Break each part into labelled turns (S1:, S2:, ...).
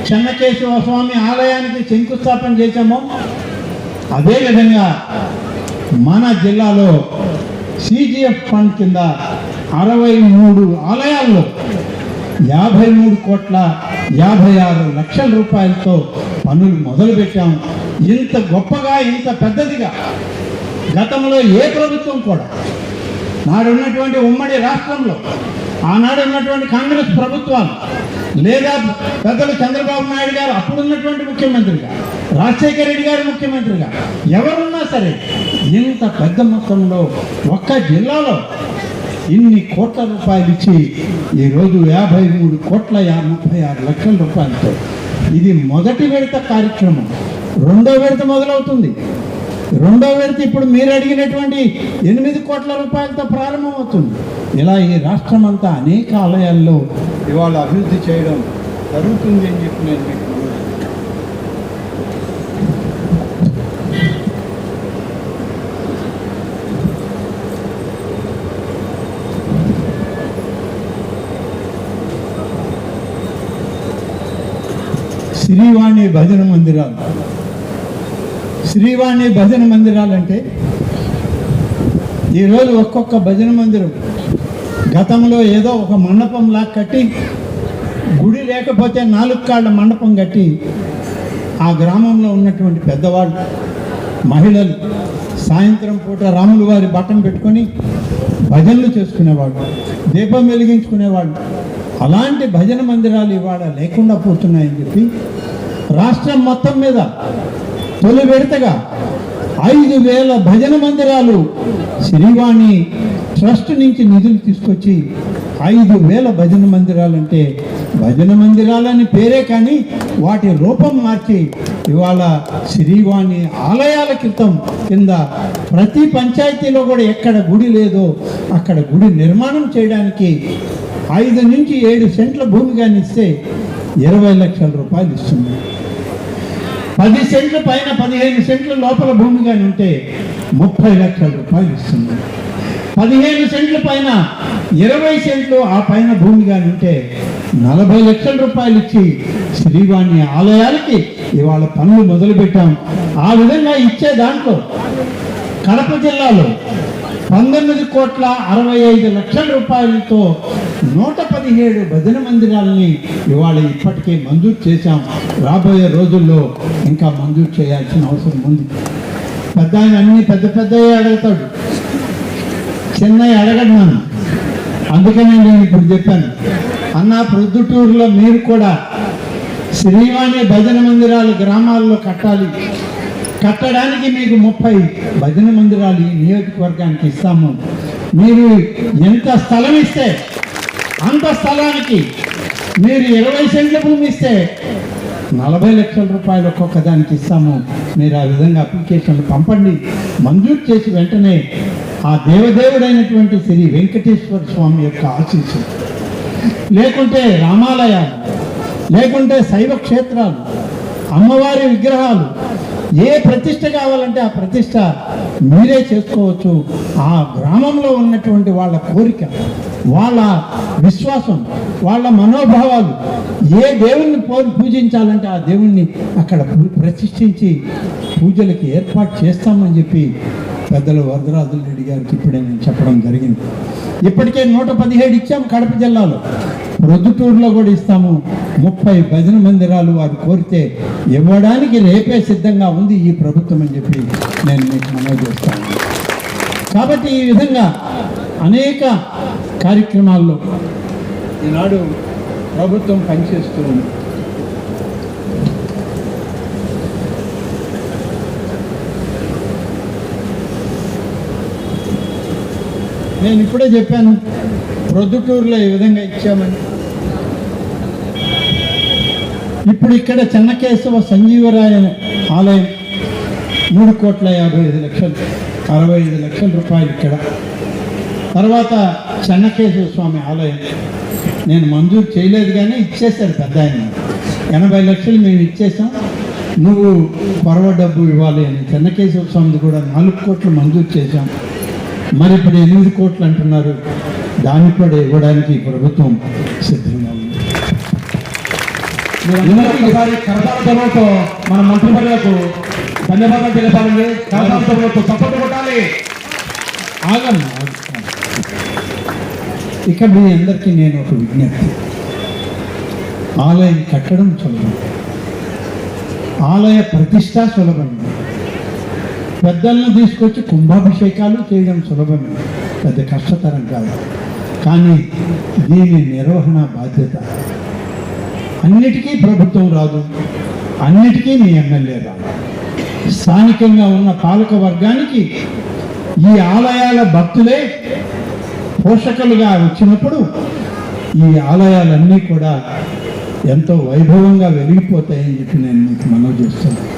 S1: చెన్నకేశవ స్వామి ఆలయానికి శంకుస్థాపన చేశామో అదేవిధంగా మన జిల్లాలో CGF ఫండ్ కింద 63 ఆలయాల్లో 53,56,00,000 రూపాయలతో పనులు మొదలుపెట్టాం. ఇంత గొప్పగా ఇంత పెద్దదిగా గతంలో ఏ ప్రభుత్వం కూడా నాడున్నటువంటి ఉమ్మడి రాష్ట్రంలో ఆనాడు ఉన్నటువంటి కాంగ్రెస్ ప్రభుత్వాలు లేదా పెద్దలు చంద్రబాబు నాయుడు గారు అప్పుడున్నటువంటి ముఖ్యమంత్రిగా, రాజశేఖర రెడ్డి గారు ముఖ్యమంత్రిగా ఎవరున్నా సరే ఇంత పెద్ద మొత్తంలో ఒక్క జిల్లాలో ఇన్ని కోట్ల రూపాయలు ఇచ్చి ఈరోజు 53,36,00,000 రూపాయలతో ఇది మొదటి విడత కార్యక్రమం. రెండో విడత మొదలవుతుంది. రెండో విడత ఇప్పుడు మీరు అడిగినటువంటి 8 కోట్ల రూపాయలతో ప్రారంభమవుతుంది. ఇలా ఈ రాష్ట్రం అంతా అనేక ఆలయాల్లో ఇవాళ అభివృద్ధి చేయడం జరుగుతుంది అని చెప్పి నేను మీకు శ్రీవాణి భజన మందిరాలు. శ్రీవాణి భజన మందిరాలు అంటే ఈరోజు ఒక్కొక్క భజన మందిరం గతంలో ఏదో ఒక మండపంలా కట్టి, గుడి లేకపోతే 4 కాళ్ళ మండపం కట్టి ఆ గ్రామంలో ఉన్నటువంటి పెద్దవాళ్ళు, మహిళలు సాయంత్రం పూట రాముల వారి బట్టం పెట్టుకొని భజనలు చేసుకునేవాళ్ళు, దీపం వెలిగించుకునేవాళ్ళు. అలాంటి భజన మందిరాలు ఇవాళ లేకుండా పోతున్నాయని చెప్పి రాష్ట్రం మొత్తం మీద తొలి విడతగా 5,000 భజన మందిరాలు శ్రీవాణి ట్రస్ట్ నుంచి నిధులు తీసుకొచ్చి 5,000 భజన మందిరాలు అంటే భజన మందిరాలని పేరే కానీ వాటి రూపం మార్చి ఇవాళ శ్రీవాణి ఆలయాల కింద ప్రతి పంచాయతీలో కూడా ఎక్కడ గుడి లేదో అక్కడ గుడి నిర్మాణం చేయడానికి 5 నుంచి 7 సెంట్ల భూమి కానీ ఇస్తే 20 లక్షల రూపాయలు ఇస్తుంది. 10 సెంట్ల పైన 15 సెంట్ల లోపల భూమి కానీ ఉంటే 30 లక్షల రూపాయలు ఇస్తుంది. 15 సెంట్ల పైన 20 సెంట్లు ఆ పైన భూమి కానీ ఉంటే 40 లక్షల రూపాయలు ఇచ్చి శ్రీవాణి ఆలయాలకి ఇవాళ పనులు మొదలుపెట్టాం. ఆ విధంగా ఇచ్చే దాంట్లో కడప జిల్లాలో 19,65,00,000 రూపాయలతో 117 భజన మందిరాలని ఇవాళ ఇప్పటికే మంజూరు చేశాం. రాబోయే రోజుల్లో ఇంకా మంజూరు చేయాల్సిన అవసరం ఉంది. పెద్ద ఆయన అన్ని పెద్దయ్యే అడుగుతాడు, చిన్నయ్య అడగడు నన్ను. అందుకనే నేను ఇప్పుడు చెప్పాను, అన్న ప్రొద్దుటూరులో మీరు కూడా శ్రీవాణి భజన మందిరాలు గ్రామాల్లో కట్టడానికి మీకు 30 భజన మందిరాలు ఈ నియోజకవర్గానికి ఇస్తాము. మీరు ఎంత స్థలం ఇస్తే అంత స్థలానికి మీరు 20 సెంట్ల భూమి ఇస్తే 40 లక్షల రూపాయలు ఒక్కొక్క దానికి ఇస్తాము. మీరు ఆ విధంగా అప్లికేషన్లు పంపండి. మంజూరు చేసి వెంటనే ఆ దేవదేవుడైనటువంటి శ్రీ వెంకటేశ్వర స్వామి యొక్క ఆశీస్సు, లేకుంటే రామాలయాలు, లేకుంటే శైవ క్షేత్రాలు, అమ్మవారి విగ్రహాలు, ఏ ప్రతిష్ట కావాలంటే ఆ ప్రతిష్ట మీరే చేసుకోవచ్చు. ఆ గ్రామంలో ఉన్నటువంటి వాళ్ళ కోరిక, వాళ్ళ విశ్వాసం, వాళ్ళ మనోభావాలు, ఏ దేవుణ్ణి పూజించాలంటే ఆ దేవుణ్ణి అక్కడ ప్రతిష్ఠించి పూజలకి ఏర్పాటు చేస్తామని చెప్పి పెద్దలు వరదరాజుల రెడ్డి గారికి ఇప్పుడే నేను చెప్పడం జరిగింది. ఇప్పటికే 117 ఇచ్చాము కడప జిల్లాలో, ప్రొద్దుటూరులో కూడా ఇస్తాము. 30 భజన మందిరాలు వారు కోరితే ఇవ్వడానికి రేపే సిద్ధంగా ఉంది ఈ ప్రభుత్వం అని చెప్పి నేను మీకు మనవి చేస్తాను. కాబట్టి ఈ విధంగా అనేక కార్యక్రమాల్లో ఈనాడు ప్రభుత్వం పనిచేస్తూ ఉంది. నేను ఇప్పుడే చెప్పాను, ప్రొద్దుటూరులో ఈ విధంగా ఇచ్చామని. ఇప్పుడు ఇక్కడ చెన్నకేశవ సంజీవరాయ ఆలయం 3,55,00,000 65 లక్షల రూపాయలు ఇక్కడ. తర్వాత చెన్నకేశవ స్వామి ఆలయం నేను మంజూరు చేయలేదు కానీ ఇచ్చేశారు పెద్ద ఆయన. 80 లక్షలు మేము ఇచ్చేసాం, నువ్వు పొరవ డబ్బు ఇవ్వాలి అని. చెన్నకేశవ స్వామిది కూడా 4 కోట్లు మంజూరు చేశాం. మరి ఇప్పుడు 8 కోట్లు అంటున్నారు. దాన్ని కూడా ఇవ్వడానికి ప్రభుత్వం సిద్ధంగా ఉంది.
S2: ఒకసారి కరతాళతో మన మంత్రివర్యులకు ధన్యవాదాలు తెలిపాలండి. కరతాళతో సపోర్ట్ కొట్టాలి.
S1: ఆగండి. ఇక మీ అందరికీ నేను ఒక విజ్ఞప్తి. ఆలయం కట్టడం సులభం, ఆలయ ప్రతిష్ట సులభం, పెద్దలను తీసుకొచ్చి కుంభాభిషేకాలు చేయడం సులభమే, పెద్ద కష్టతరం కాదు. కానీ దీని నిర్వహణ బాధ్యత అన్నిటికీ ప్రభుత్వం రాదు, అన్నిటికీ మీ ఎమ్మెల్యే రాదు. స్థానికంగా ఉన్న పాలక వర్గానికి ఈ ఆలయాల భక్తులే పోషకులుగా వచ్చినప్పుడు ఈ ఆలయాలన్నీ కూడా ఎంతో వైభవంగా వెలిగిపోతాయని చెప్పి నేను మీకు మనవి చేస్తున్నాను.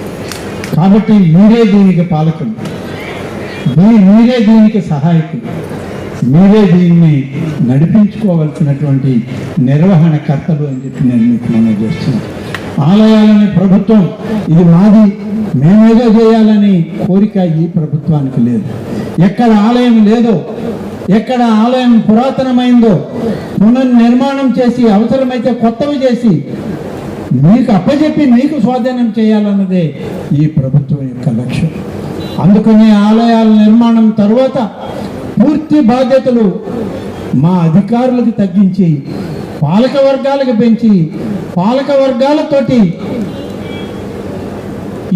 S1: కాబట్టి మీరే దీనికి పాలకులు, మీరే దీనికి సహాయకులు, మీరే దీన్ని నడిపించుకోవాల్సినటువంటి నిర్వహణ కర్తలు అని చెప్పి నేను మీకు మనవి చేస్తున్నాను. ఆలయాలని ప్రభుత్వం ఇది మాది, మేమేదో చేయాలని కోరిక ఈ ప్రభుత్వానికి లేదు. ఎక్కడ ఆలయం లేదో, ఎక్కడ ఆలయం పురాతనమైందో పునర్నిర్మాణం చేసి అవసరమైతే కొత్తవి చేసి మీకు అప్పచెప్పి మీకు స్వాధీనం చేయాలన్నదే ఈ ప్రభుత్వం యొక్క లక్ష్యం. అందుకనే ఆలయాల నిర్మాణం తర్వాత పూర్తి బాధ్యతలు మా అధికారులకు తగ్గించి పాలక వర్గాలకు పెంచి పాలక వర్గాలతోటి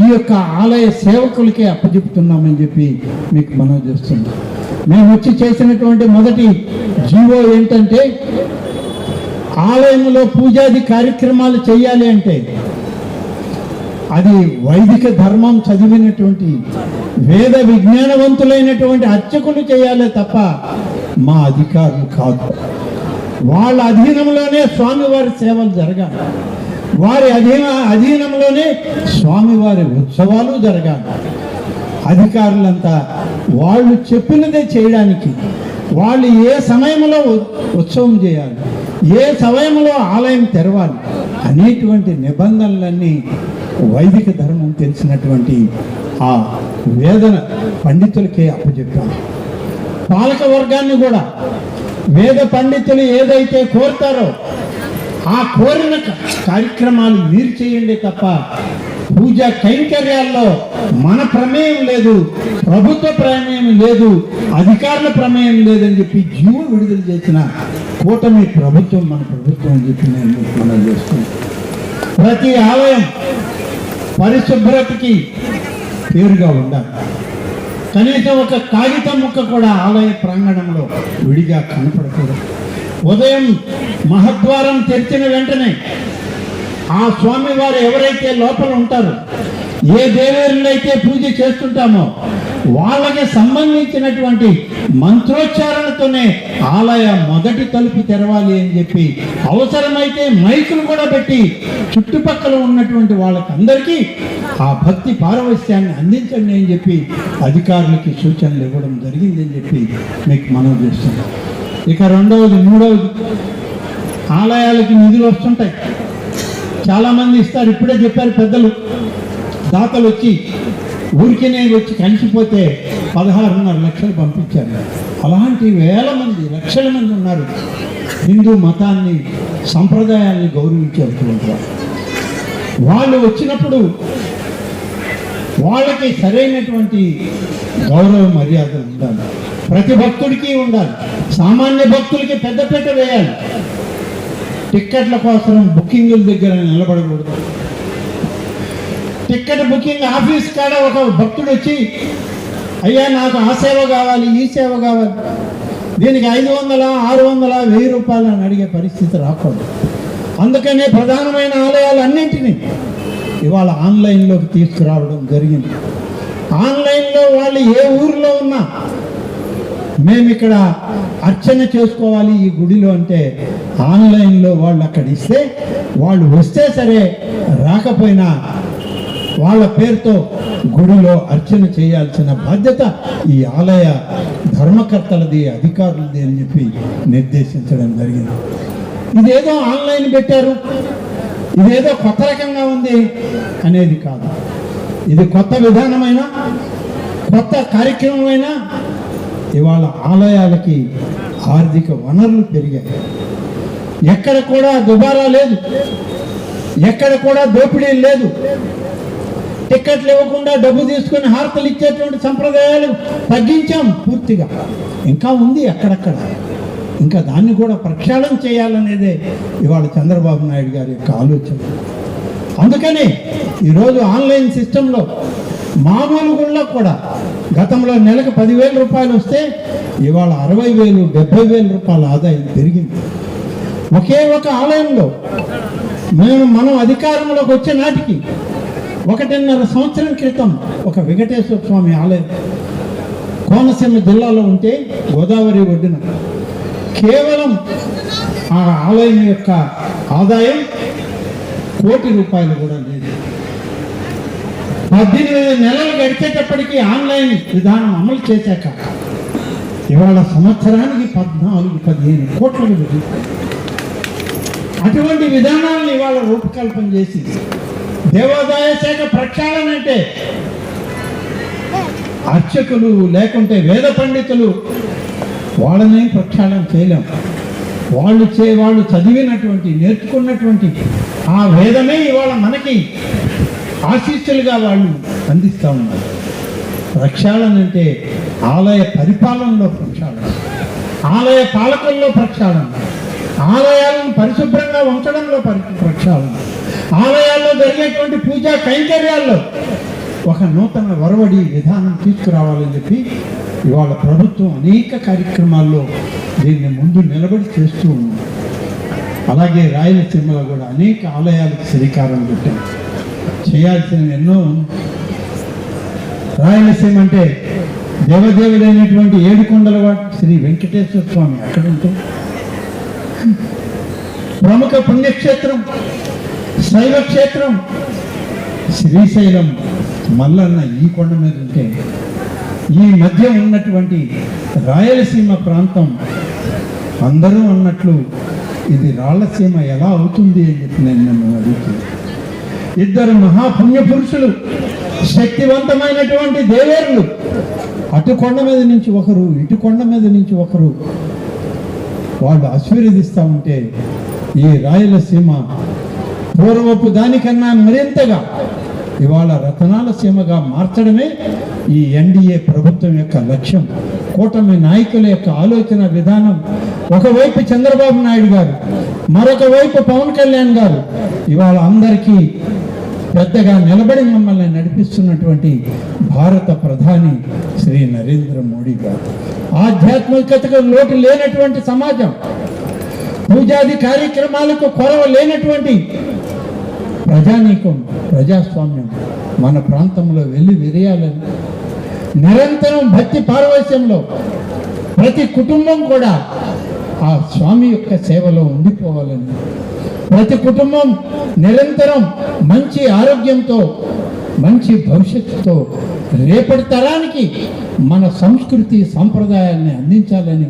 S1: ఈ యొక్క ఆలయ సేవకులకే అప్పచెప్తున్నామని చెప్పి మీకు మనవి చేస్తున్నాం. మేము వచ్చి చేసినటువంటి మొదటి జీవో ఏంటంటే, ఆలయంలో పూజాది కార్యక్రమాలు చేయాలి అంటే అది వైదిక ధర్మం చదివినటువంటి వేద విజ్ఞానవంతులైనటువంటి అర్చకులు చేయాలి తప్ప మా అధికారులు కాదు. వాళ్ళ అధీనంలోనే స్వామివారి సేవలు జరగాలి, వారి అధీనంలోనే స్వామివారి ఉత్సవాలు జరగాలి. అధికారులంతా వాళ్ళు చెప్పినదే చేయడానికి, వాళ్ళు ఏ సమయంలో ఉత్సవం చేయాలి, ఏ సమయంలో ఆలయం తెరవాలి అనేటువంటి నిబంధనలన్నీ వైదిక ధర్మం తెలిసినటువంటి ఆ వేదన పండితులకే అప్పచెప్పాలి. పాలక వర్గాన్ని కూడా వేద పండితులు ఏదైతే కోరుతారో ఆ కోరిన కార్యక్రమాలు మీరు చేయండి తప్ప పూజా కైంకర్యాల్లో మన ప్రమేయం లేదు, ప్రభుత్వ ప్రమేయం లేదు, అధికారుల ప్రమేయం లేదని చెప్పి జీవో విడుదల చేసిన కూటమి ప్రభుత్వం మన ప్రభుత్వం అని చెప్పి నేను మనం చేస్తున్నాను. ప్రతి ఆలయం పరిశుభ్రతకి పేరుగా ఉండాలి. కనీసం ఒక కాగితం ముక్క కూడా ఆలయ ప్రాంగణంలో విడిగా కనపడకూడదు. ఉదయం మహద్వారం తెరిచిన వెంటనే ఆ స్వామివారు ఎవరైతే లోపల ఉంటారో, ఏ దేవేరులైతే పూజ చేస్తుంటామో వాళ్ళకి సంబంధించినటువంటి మంత్రోచ్చారణతోనే ఆలయ మొదటి తలుపు తెరవాలి అని చెప్పి అవసరమైతే మైకులు కూడా పెట్టి చుట్టుపక్కల ఉన్నటువంటి వాళ్ళకందరికీ ఆ భక్తి పారవస్యాన్ని అందించండి అని చెప్పి అధికారులకి సూచనలు ఇవ్వడం జరిగిందని చెప్పి మీకు మనవి చేస్తున్నాం. ఇక రెండవది, మూడవది, ఆలయాలకి నిధులు వస్తుంటాయి, చాలామంది ఇస్తారు. ఇప్పుడే చెప్పారు పెద్దలు, దాతలు వచ్చి ఊరికినే వచ్చి కలిసిపోతే 16.5 లక్షలు పంపించారు. అలాంటి వేల మంది, లక్షల మంది ఉన్నారు హిందూ మతాన్ని, సంప్రదాయాన్ని గౌరవించేటువంటి వాళ్ళు వచ్చినప్పుడు వాళ్ళకి సరైనటువంటి గౌరవ మర్యాదలు ఉండాలి, ప్రతి భక్తుడికి ఉండాలి. సామాన్య భక్తులకి పెద్దపీట వేయాలి. టిక్కెట్ల కోసం బుకింగుల దగ్గర నిలబడకూడదు. టిక్కెట్ బుకింగ్ ఆఫీస్ కాడ ఒక భక్తుడు వచ్చి, అయ్యా నాకు ఆ సేవ కావాలి, ఈ సేవ కావాలి, దీనికి 500, 600, 1000 రూపాయలు అని అడిగే పరిస్థితి రాకూడదు. అందుకనే ప్రధానమైన ఆలయాలన్నింటినీ ఇవాళ ఆన్లైన్లోకి తీసుకురావడం జరిగింది. ఆన్లైన్లో వాళ్ళు ఏ ఊరిలో ఉన్నా మేము ఇక్కడ అర్చన చేసుకోవాలి ఈ గుడిలో అంటే ఆన్లైన్లో వాళ్ళు అక్కడ ఇస్తే, వాళ్ళు వస్తే సరే రాకపోయినా వాళ్ళ పేరుతో గుడిలో అర్చన చేయాల్సిన బాధ్యత ఈ ఆలయ ధర్మకర్తలది, అధికారులది అని చెప్పి నిర్దేశించడం జరిగింది. ఇదేదో ఆన్లైన్ పెట్టారు, ఇదేదో కొత్త రకంగా ఉంది అనేది కాదు. ఇది కొత్త విధానమైన, కొత్త కార్యక్రమమైనా ఇవాళ ఆలయాలకి ఆర్థిక వనరులు పెరిగాయి. ఎక్కడ కూడా దుబారా లేదు. ఎక్కడ కూడా దోపిడీ లేదు. టిక్కెట్లు ఇవ్వకుండా డబ్బు తీసుకుని హారతలు ఇచ్చేటువంటి సంప్రదాయాలు తగ్గించాం పూర్తిగా. ఇంకా ఉంది అక్కడక్కడ, ఇంకా దాన్ని కూడా ప్రక్షాళన చేయాలనేదే ఇవాళ చంద్రబాబు నాయుడు గారి యొక్క ఆలోచన. అందుకని ఈరోజు ఆన్లైన్ సిస్టంలో మామూలు గుళ్ళో కూడా గతంలో నెలకు 10,000 రూపాయలు వస్తే ఇవాళ 60,000, 70,000 రూపాయల ఆదాయం పెరిగింది. ఒకే ఒక ఆలయంలో మనం అధికారంలోకి వచ్చే నాటికి 1.5 సంవత్సరం క్రితం ఒక వెంకటేశ్వర స్వామి ఆలయం కోనసీమ జిల్లాలో ఉంటే గోదావరి ఒడ్డున కేవలం ఆ ఆలయం యొక్క ఆదాయం ₹1,00,00,000 కూడా లేదు. 18 నెలలు గడిచేటప్పటికీ ఆన్లైన్ విధానం అమలు చేశాక ఇవాళ సంవత్సరానికి 14-15 కోట్లకు పెరుగుతాయి. అటువంటి విధానాలను ఇవాళ రూపకల్పన చేసి దేవాదాయ శాఖ ప్రక్షాళన అంటే అర్చకులు లేకుంటే వేద పండితులు వాళ్ళనే ప్రక్షాళన చేయలేం. వాళ్ళు చదివినటువంటి నేర్చుకున్నటువంటి ఆ వేదమే ఇవాళ మనకి ఆశీస్సులుగా వాళ్ళు అందిస్తూ ఉన్నారు. ప్రక్షాళన అంటే ఆలయ పరిపాలనలో ప్రక్షాళన, ఆలయ పాలకుల్లో ప్రక్షాళన, ఆలయాలను పరిశుభ్రంగా ఉంచడంలో ప్రక్షాళన, ఆలయాల్లో జరిగేటువంటి పూజా కైంకర్యాల్లో ఒక నూతన వరవడి విధానం తీసుకురావాలని చెప్పి ఇవాళ ప్రభుత్వం అనేక కార్యక్రమాల్లో దీన్ని ముందు నిలబడి చేస్తూ ఉంది. అలాగే రాయలసీమలో కూడా అనేక ఆలయాలకు శ్రీకారం చుట్టాం. చేయాల్సినవి ఎన్నో. రాయలసీమ అంటే దేవదేవుడైనటువంటి 7 కొండల వాడు శ్రీ వెంకటేశ్వర స్వామి అక్కడ ఉంటూ, ప్రముఖ పుణ్యక్షేత్రం శైవ క్షేత్రం శ్రీశైలం మల్లన్న ఈ కొండ మీద ఉంటే, ఈ మధ్య ఉన్నటువంటి రాయలసీమ ప్రాంతం అందరూ అన్నట్లు ఇది రాళ్లసీమ ఎలా అవుతుంది అని చెప్పి నేను నన్ను అడుగుతున్నాను. 2 మహాపుణ్య పురుషులు, శక్తివంతమైనటువంటి దేవేరులు అటు కొండ మీద నుంచి ఒకరు, ఇటు కొండ మీద నుంచి ఒకరు వాళ్ళు ఆశీర్వదిస్తూ ఉంటే ఈ రాయలసీమ పూర్వపు దానికన్నా మరింతగా ఇవాళ రతనాల సీమగా మార్చడమే ఈ ఎన్డీఏ ప్రభుత్వం యొక్క లక్ష్యం. కూటమి నాయకుల యొక్క ఆలోచన విధానం. ఒకవైపు చంద్రబాబు నాయుడు గారు, మరొక వైపు పవన్ కళ్యాణ్ గారు ఇవాళ అందరికీ పెద్దగా నిలబడి మమ్మల్ని నడిపిస్తున్నటువంటి భారత ప్రధాని శ్రీ నరేంద్ర మోడీ గారు. ఆధ్యాత్మికతకు లోటు లేనటువంటి సమాజం, పూజాది కార్యక్రమాలకు కొరవ లేనటువంటి ప్రజానీకం, ప్రజాస్వామ్యం మన ప్రాంతంలో వెళ్ళి విరియాలని, నిరంతరం భక్తి పారవశ్యంలో ప్రతి కుటుంబం కూడా ఆ స్వామి యొక్క సేవలో ఉండిపోవాలని, ప్రతి కుటుంబం నిరంతరం మంచి ఆరోగ్యంతో, మంచి భవిష్యత్తుతో రేపటి తరానికి మన సంస్కృతి సంప్రదాయాల్ని అందించాలని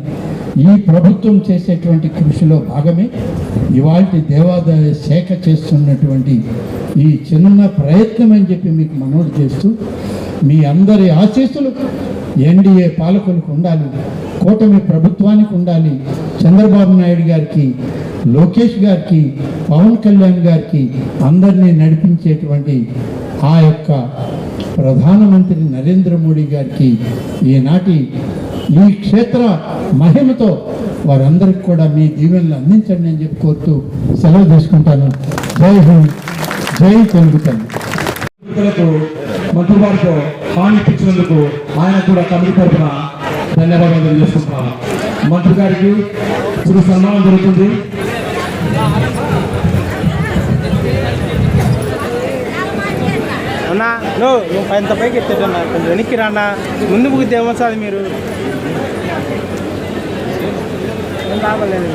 S1: ఈ ప్రభుత్వం చేసేటువంటి కృషిలో భాగమే ఇవాల్టి దేవాదాయ శాఖ చేస్తున్నటువంటి ఈ చిన్న ప్రయత్నం అని చెప్పి మీకు మనోడు చేస్తూ, మీ అందరి ఆశీస్సులు ఎన్డీఏ పాలకులకు ఉండాలి, కూటమి ప్రభుత్వానికి ఉండాలి, చంద్రబాబు నాయుడు గారికి, లోకేష్ గారికి, పవన్ కళ్యాణ్ గారికి అందరినీ నడిపించేటువంటి ఆ యొక్క ప్రధానమంత్రి నరేంద్ర మోడీ గారికి ఈనాటి ఈ క్షేత్ర మహిమతో వారందరికీ కూడా మీ దీవెనలు అందించండి అని చెప్పి కోరుతూ సెలవు తీసుకుంటాను. జై హింద్, జై తెలుగు తల్లి.
S2: మంత్రి వారితో హామీ ఇప్పించినందుకు ఆయన కూడా కమిటీ తరఫున ధన్యవాదాలు తెలియజేసుకుంటున్నాను. మంత్రి గారికి చిరు సన్మానం జరుగుతుంది.
S3: అన్నా నువ్వు ఎంత పైకి ఎత్తాడన్నా, కొంచెం వెనక్కి రాన్నా, ముందు ముగితే ఏమొస్తుంది మీరు రావలేదు.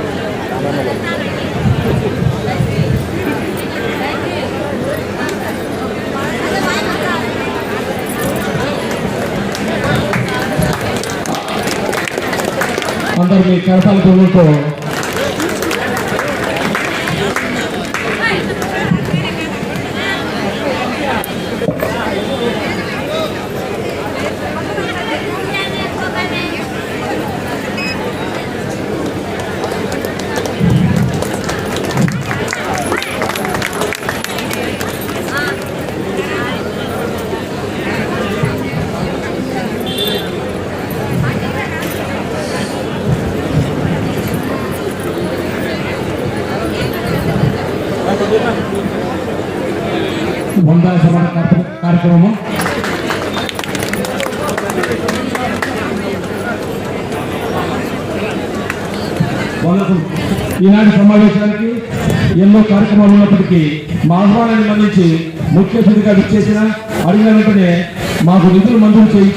S2: అందరు మీ కరతాల పువ్వులతో వందన సమాన కార్యక్రమము. ఈనాటి సమావేశానికి ఎన్నో కార్యక్రమాలు ఉన్నప్పటికీ మా ఆహ్వానాన్ని మన్నించి ముఖ్య అతిథిగా విచ్చేసిన అడిగిన వెంటనే మాకు నిధులు మంజూరు చేయి